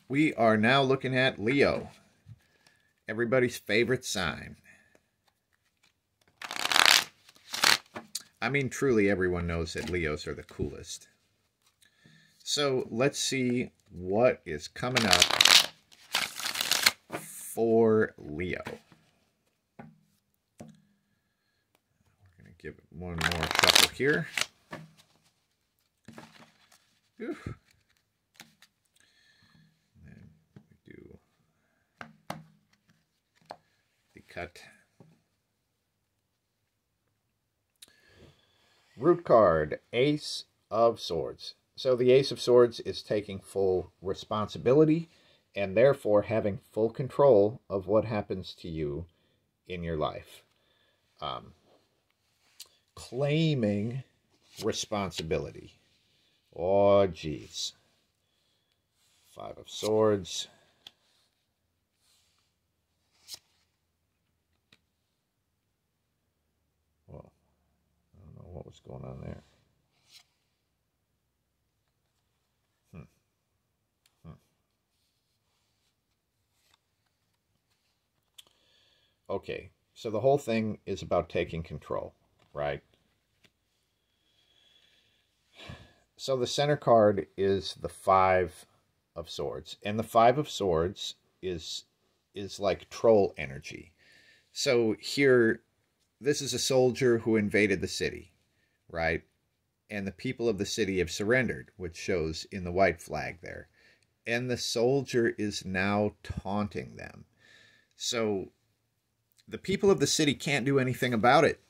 We are now looking at Leo, everybody's favorite sign. I mean, truly everyone knows that Leos are the coolest. So let's see what is coming up for Leo. We're going to give it one more shuffle here. Oof. And then we do the cut. Root card, Ace of Swords. So the Ace of Swords is taking full responsibility and therefore having full control of what happens to you in your life. Claiming responsibility. Oh, geez. Five of Swords. Well, I don't know what was going on there. Okay, so the whole thing is about taking control, right? So the center card is the Five of Swords, and the Five of Swords is like troll energy. So here, this is a soldier who invaded the city, right? And the people of the city have surrendered, which shows in the white flag there. And the soldier is now taunting them. So the people of the city can't do anything about it.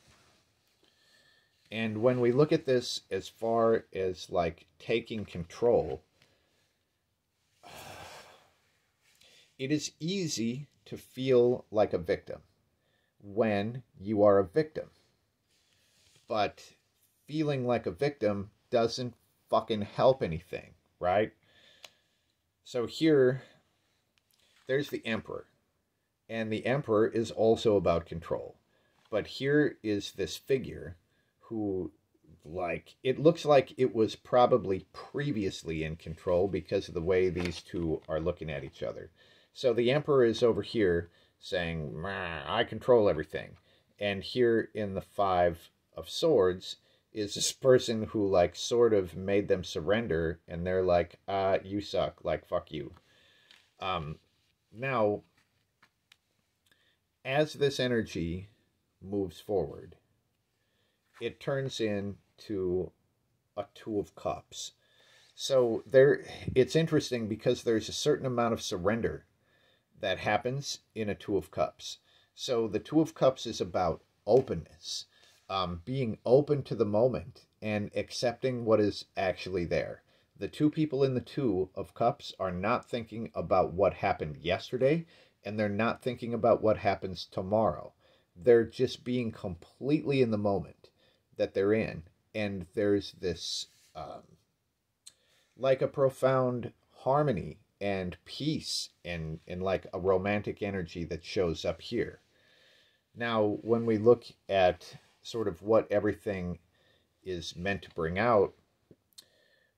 And when we look at this as far as like taking control, it is easy to feel like a victim when you are a victim. But feeling like a victim doesn't fucking help anything, right? So here, there's the Emperor. And the Emperor is also about control. But here is this figure who, like, it looks like it was probably previously in control because of the way these two are looking at each other. So the Emperor is over here saying, I control everything. And here in the Five of Swords is this person who, like, sort of made them surrender. And they're like, you suck. Like, fuck you. Now, as this energy moves forward, it turns into a Two of Cups. So it's interesting because there's a certain amount of surrender that happens in a Two of Cups. So the Two of Cups is about openness, being open to the moment and accepting what is actually there. The two people in the Two of Cups are not thinking about what happened yesterday, and they're not thinking about what happens tomorrow. They're just being completely in the moment that they're in. And there's this, like a profound harmony and peace and like a romantic energy that shows up here. Now, when we look at sort of what everything is meant to bring out,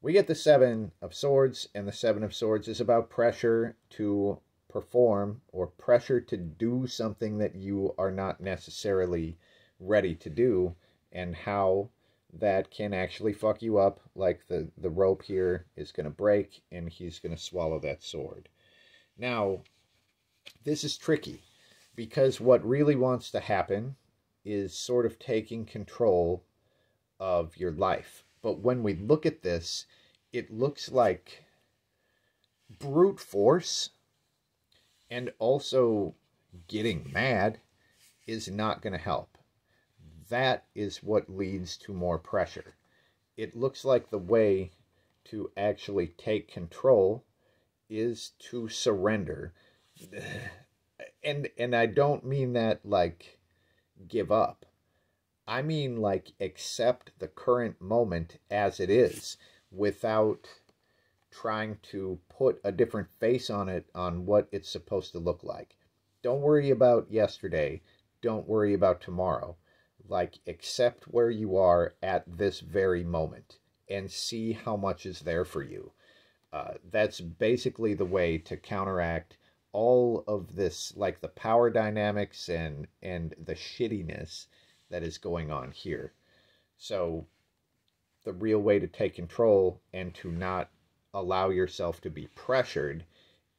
we get the Seven of Swords, and the Seven of Swords is about pressure to perform or pressure to do something that you are not necessarily ready to do, and how that can actually fuck you up. Like the rope here is going to break and he's going to swallow that sword. Now, this is tricky because what really wants to happen is sort of taking control of your life. But when we look at this, it looks like brute force and also getting mad is not going to help. That is what leads to more pressure. It looks like the way to actually take control is to surrender. And I don't mean that like give up. I mean like accept the current moment as it is without trying to put a different face on it, on what it's supposed to look like. Don't worry about yesterday. Don't worry about tomorrow. Like, accept where you are at this very moment and see how much is there for you. That's basically the way to counteract all of this, like the power dynamics and the shittiness that is going on here. So the real way to take control and to not allow yourself to be pressured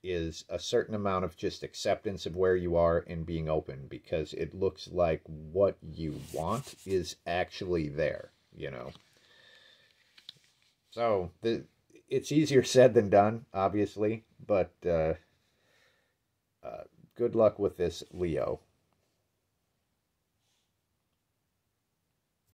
is a certain amount of just acceptance of where you are and being open, because it looks like what you want is actually there, you know. So it's easier said than done, obviously, but good luck with this, Leo.